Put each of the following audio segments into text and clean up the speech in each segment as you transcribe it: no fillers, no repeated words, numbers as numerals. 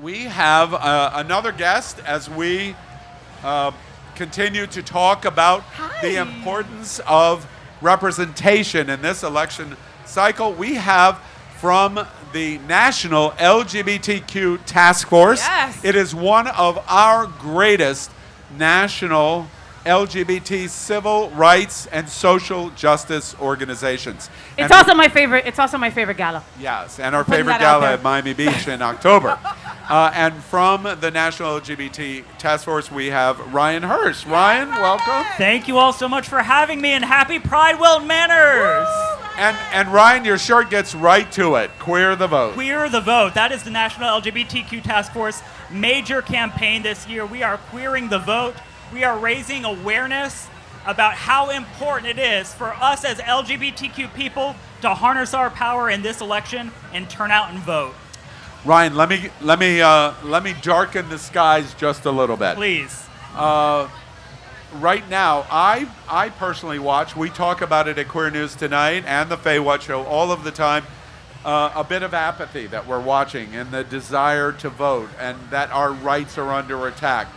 We have another guest as we continue to talk about the importance of representation in this election cycle. We have from the National LGBTQ Task Force. Yes. It is one of our greatest national LGBT civil rights and social justice organizations. It's also my favorite. It's also my favorite gala. Yes, and our Putting favorite that out gala there. at Miami Beach in October. And from the National LGBT Task Force, we have Ryan Hurst. Ryan, welcome. Thank you all so much for having me, and happy Pride, Wilton Manors! And Ryan, your shirt gets right to it. Queer the vote. Queer the vote. That is the National LGBTQ Task Force major campaign this year. We are queering the vote. We are raising awareness about how important it is for us as LGBTQ people to harness our power in this election and turn out and vote. Ryan, let me darken the skies just a little bit. Please. Right now, I personally watch. We talk about it at Queer News Tonight and the Faye What Show all of the time. A bit of apathy that we're watching and the desire to vote and that our rights are under attack.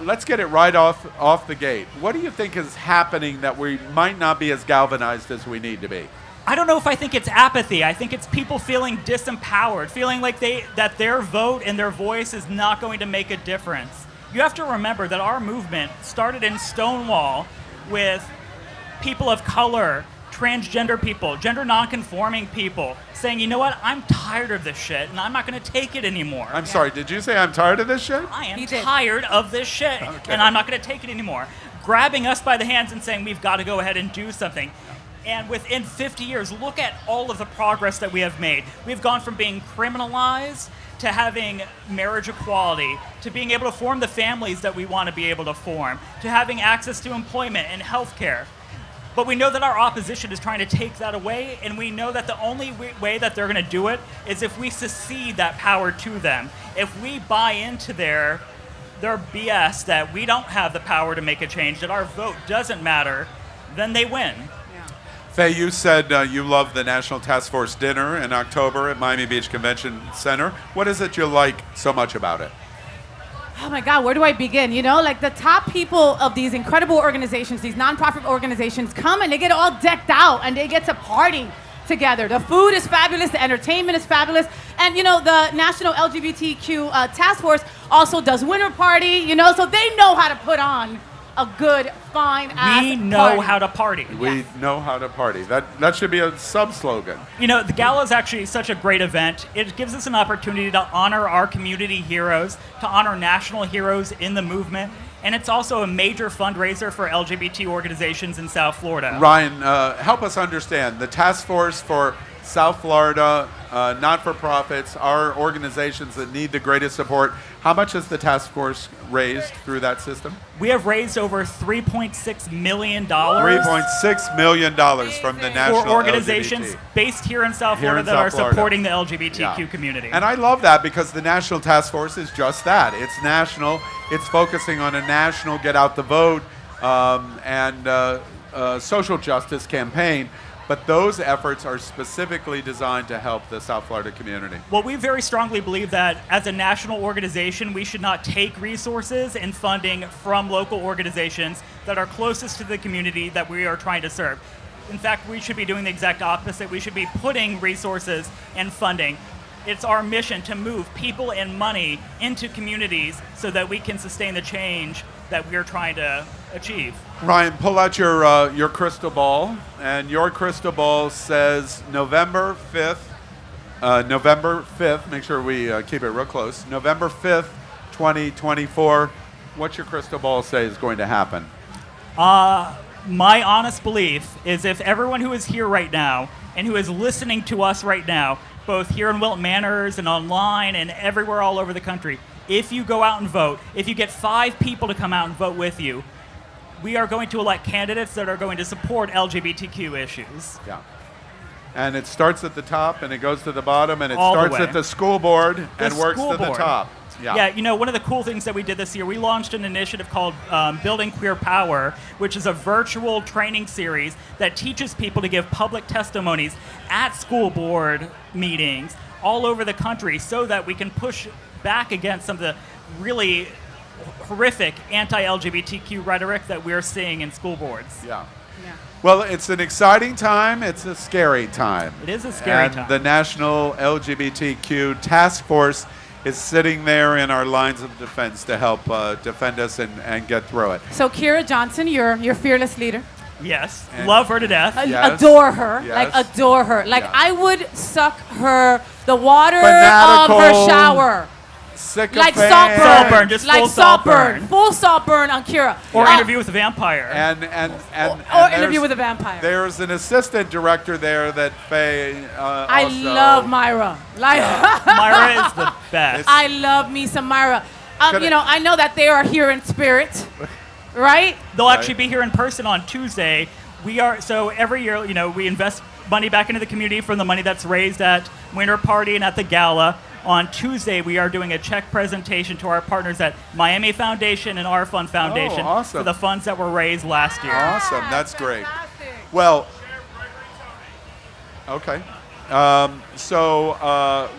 Let's get it right off the gate. What do you think is happening that we might not be as galvanized as we need to be? I don't know if I think it's apathy. I think it's people feeling disempowered, feeling like that their vote and their voice is not going to make a difference. You have to remember that our movement started in Stonewall with people of color, transgender people, gender nonconforming people saying, you know what, I'm tired of this shit and I'm not going to take it anymore. I'm sorry, did you say I'm tired of this shit? I am tired of this shit and I'm not going to take it anymore. Grabbing us by the hands and saying we've got to go ahead and do something. And within 50 years, look at all of the progress that we have made. We've gone from being criminalized to having marriage equality, to being able to form the families that we want to be able to form, to having access to employment and healthcare. But we know that our opposition is trying to take that away, and we know that the only way that they're going to do it is if we secede that power to them. If we buy into their BS that we don't have the power to make a change, that our vote doesn't matter, then they win. Faye, you said you love the National Task Force dinner in October at Miami Beach Convention Center. What is it you like so much about it? Oh my God, where do I begin? You know, like the top people of these incredible organizations, these nonprofit organizations come and they get all decked out and they get to party together. The food is fabulous, the entertainment is fabulous. And you know, the National LGBTQ Task Force also does winter party, you know, so they know how to put on a good, fine-ass party. We know how to party. We know how to party. That should be a sub-slogan. You know, the gala is actually such a great event. It gives us an opportunity to honor our community heroes, to honor national heroes in the movement, and it's also a major fundraiser for LGBT organizations in South Florida. Ryan, help us understand. The Task Force for South Florida, not-for-profits, are organizations that need the greatest support. How much has the task force raised through that system? We have raised over $3.6 million. $3.6 million from the National for organizations LGBT. based here in South Florida that are supporting the LGBTQ community. And I love that because the National Task Force is just that. It's national. It's focusing on a national get out the vote and social justice campaign. But those efforts are specifically designed to help the South Florida community. Well, we very strongly believe that as a national organization, we should not take resources and funding from local organizations that are closest to the community that we are trying to serve. In fact, we should be doing the exact opposite. We should be putting resources and funding. It's our mission to move people and money into communities so that we can sustain the change that we're trying to achieve. Ryan, pull out your crystal ball, and your crystal ball says November 5th, make sure we keep it real close, November 5th, 2024. What's your crystal ball say is going to happen? My honest belief is if everyone who is here right now and who is listening to us right now, both here in Wilton Manors and online and everywhere all over the country, if you go out and vote, if you get 5 people to come out and vote with you, we are going to elect candidates that are going to support LGBTQ issues. Yeah. And it starts at the top and it goes to the bottom and it All the starts way. at the school board and The works school to the board. top. Yeah, you know, one of the cool things that we did this year, we launched an initiative called Building Queer Power, which is a virtual training series that teaches people to give public testimonies at school board meetings all over the country so that we can push back against some of the really horrific anti-LGBTQ rhetoric that we're seeing in school boards. Yeah. Yeah. Well, it's an exciting time. It's a scary time. It is a scary and time. The National LGBTQ Task Force is sitting there in our lines of defense to help defend us and get through it. So Kira Johnson, your fearless leader. Yes, And- love her to death. Yes. Adore her. Yes. Like, adore her. Like, Yeah. I would suck the water of Fanatical. her shower. Sycophant. Like saltburn. Saltburn, just like full saltburn. saltburn. Full saltburn on Kira. Or Uh, Interview with a Vampire. or Interview with a Vampire. There's an assistant director there that Faye I also- love Myra. Like, Myra is the best. I love me some Myra. Coulda- You know, I know that they are here in spirit, right? They'll actually be here in person on Tuesday. We are, so every year, you know, we invest money back into the community from the money that's raised at Winter Party and at the gala. On Tuesday, we are doing a check presentation to our partners at Miami Foundation and Our Fund Foundation awesome. for the funds that were raised last year. Awesome. That's great. Fantastic. Well, okay.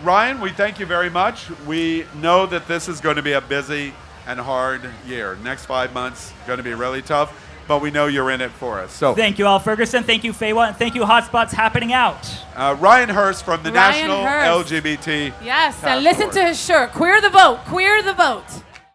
Ryan, we thank you very much. We know that this is going to be a busy and hard year. Next 5 months going to be really tough, but we know you're in it for us. So Thank you, Al Ferguson. Thank you, Feywa. And thank you, Hotspots Happening Out. Ryan Hurst from the Ryan National Hurst. LGBT Yes, Task and listen Force. to his shirt. Queer the vote. Queer the vote.